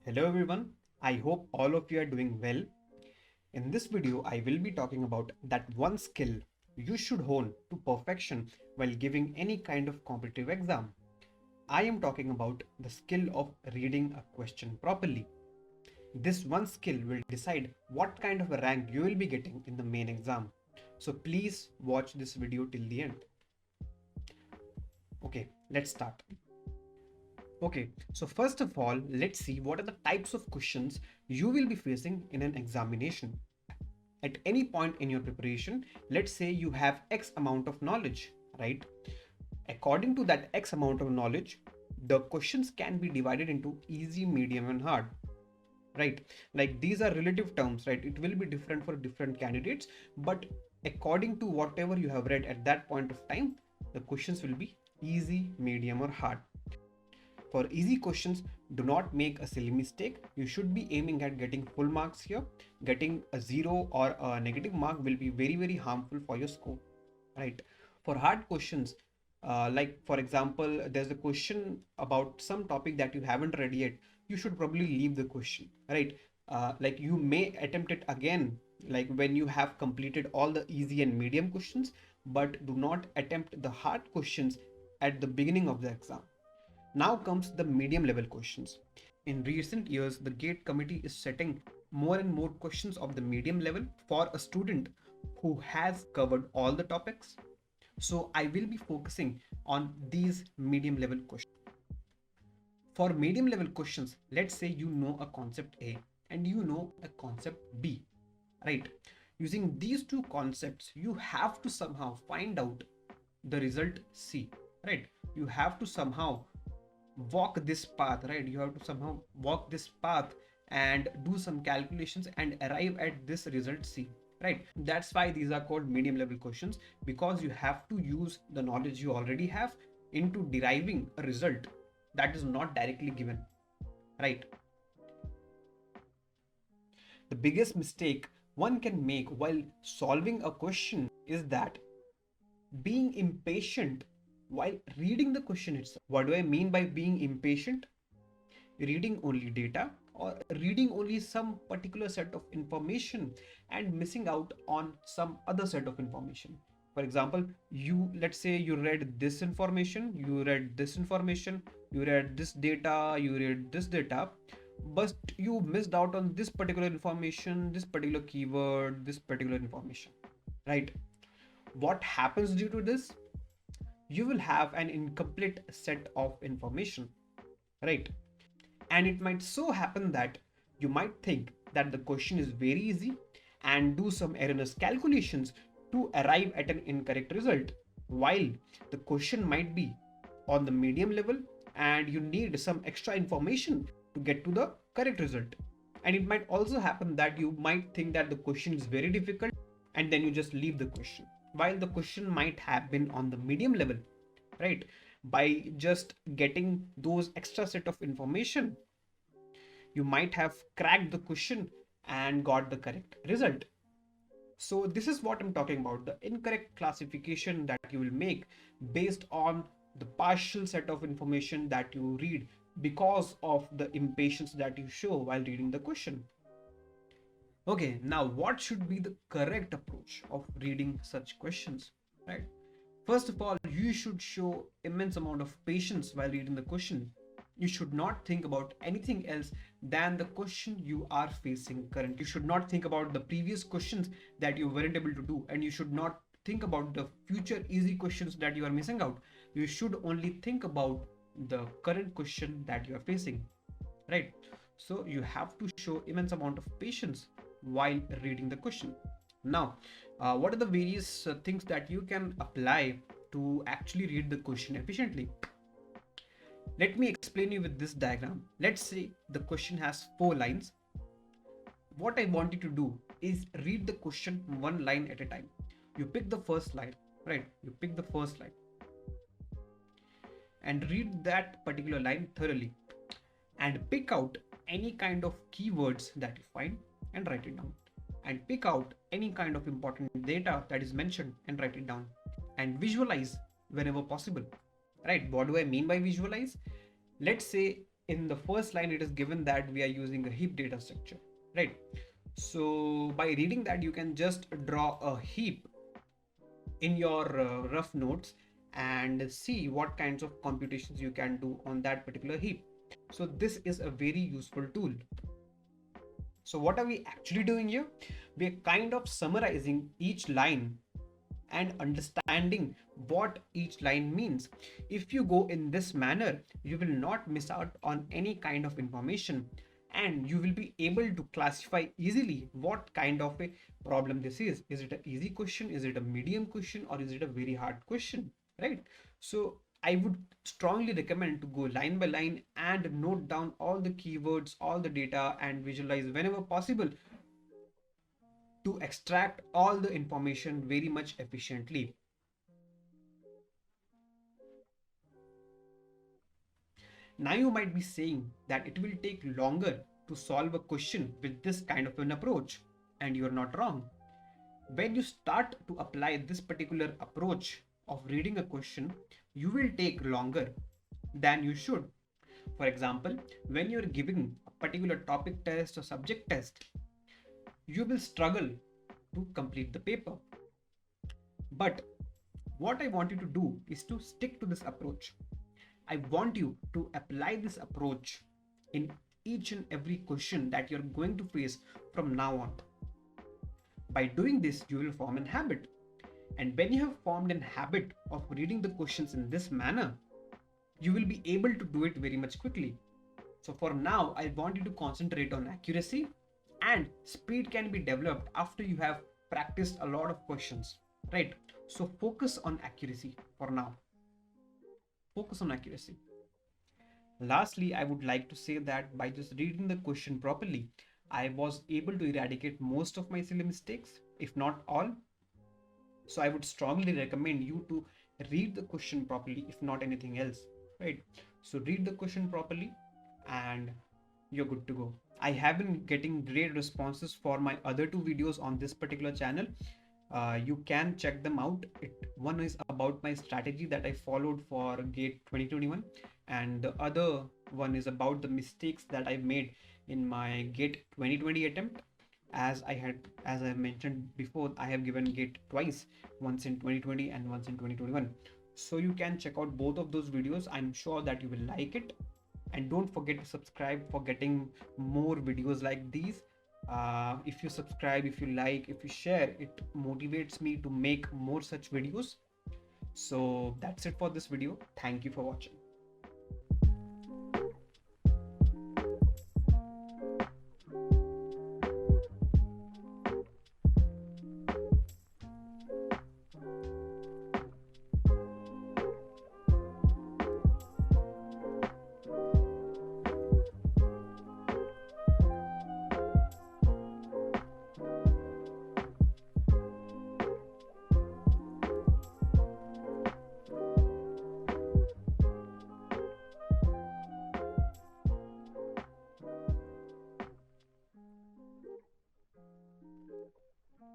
Hello everyone, I hope all of you are doing well. In this video, I will be talking about that one skill you should hone to perfection while giving any kind of competitive exam. I am talking about the skill of reading a question properly. This one skill will decide what kind of a rank you will be getting in the main exam. So please watch this video till the end. Okay, let's start. Okay, so first of all, let's see what are the types of questions you will be facing in an examination. At any point in your preparation, let's say you have X amount of knowledge, right? According to that X amount of knowledge, the questions can be divided into easy, medium, and hard, right? Like these are relative terms, right? It will be different for different candidates, but according to whatever you have read at that point of time, the questions will be easy, medium, or hard. For easy questions, do not make a silly mistake. You should be aiming at getting full marks here. Getting a zero or a negative mark will be very harmful for your score, right? For hard questions, like for example, there's a question about some topic that you haven't read yet, you should probably leave the question, right? Like you may attempt it again, like when you have completed all the easy and medium questions, but do not attempt the hard questions at the beginning of the exam. Now comes the medium level questions. In recent years, the GATE committee is setting more and more questions of the medium level for a student who has covered all the topics. So I will be focusing on these medium level questions. For medium level questions, let's say you know a concept A and you know a concept B, right? Using these two concepts, you have to somehow find out the result C, right? You have to somehow walk this path, right? You have to somehow walk this path and do some calculations and arrive at this result C, right? That's why these are called medium level questions, because you have to use the knowledge you already have into deriving a result that is not directly given, right? The biggest mistake one can make while solving a question is that being impatient while reading the question itself. What do I mean by being impatient? Reading only data or reading only some particular set of information and missing out on some other set of information. For example, let's say you read this information, you read this information, you read this data, you read this data, but you missed out on this particular information, this particular keyword, this particular information, right? What happens due to this? You will have an incomplete set of information, right? And it might so happen that you might think that the question is very easy and do some erroneous calculations to arrive at an incorrect result, while the question might be on the medium level and you need some extra information to get to the correct result. And it might also happen that you might think that the question is very difficult and then you just leave the question, while the question might have been on the medium level, right? By just getting those extra set of information, you might have cracked the question and got the correct result. So this is what I'm talking about, the incorrect classification that you will make based on the partial set of information that you read because of the impatience that you show while reading the question. Okay, now what should be the correct approach of reading such questions, right? First of all, you should show immense amount of patience while reading the question. You should not think about anything else than the question you are facing currently. You should not think about the previous questions that you weren't able to do, and you should not think about the future easy questions that you are missing out. You should only think about the current question that you are facing, right? So you have to show immense amount of patience while reading the question. Now, what are the various things that you can apply to actually read the question efficiently? Let me explain you with this diagram. Let's say the question has 4 lines. What I want you to do is read the question one line at a time. You pick the first line, right? You pick the first line and read that particular line thoroughly and pick out any kind of keywords that you find and write it down, and pick out any kind of important data that is mentioned and write it down, and visualize whenever possible, right? What do I mean by visualize? Let's say in the first line it is given that we are using a heap data structure, right? So by reading that, you can just draw a heap in your rough notes and see what kinds of computations you can do on that particular heap. So this is a very useful tool. So what are we actually doing here? We're kind of summarizing each line and understanding what each line means. If you go in this manner, you will not miss out on any kind of information, and you will be able to classify easily what kind of a problem this is. Is it an easy question? Is it a medium question? Or is it a very hard question? Right? So I would strongly recommend to go line by line and note down all the keywords, all the data, and visualize whenever possible to extract all the information very much efficiently. Now you might be saying that it will take longer to solve a question with this kind of an approach, and you're not wrong. When you start to apply this particular approach of reading a question, you will take longer than you should. For example, when you're giving a particular topic test or subject test, you will struggle to complete the paper. But what I want you to do is to stick to this approach. I want you to apply this approach in each and every question that you're going to face from now on. By doing this, you will form an habit. And when you have formed an habit of reading the questions in this manner, you will be able to do it very much quickly. So for now, I want you to concentrate on accuracy, and speed can be developed after you have practiced a lot of questions, right? So focus on accuracy for now. Focus on accuracy. Lastly, I would like to say that by just reading the question properly, I was able to eradicate most of my silly mistakes, if not all. So I would strongly recommend you to read the question properly, if not anything else, right? So read the question properly and you're good to go. I have been getting great responses for my other two videos on this particular channel. You can check them out. One is about my strategy that I followed for GATE 2021, and the other one is about the mistakes that I made in my GATE 2020 attempt. As I mentioned before, I have given GATE twice, once in 2020 and once in 2021. So you can check out both of those videos. I'm sure that you will like it. And don't forget to subscribe for getting more videos like these. If you subscribe, if you like, if you share, it motivates me to make more such videos. So that's it for this video. Thank you for watching.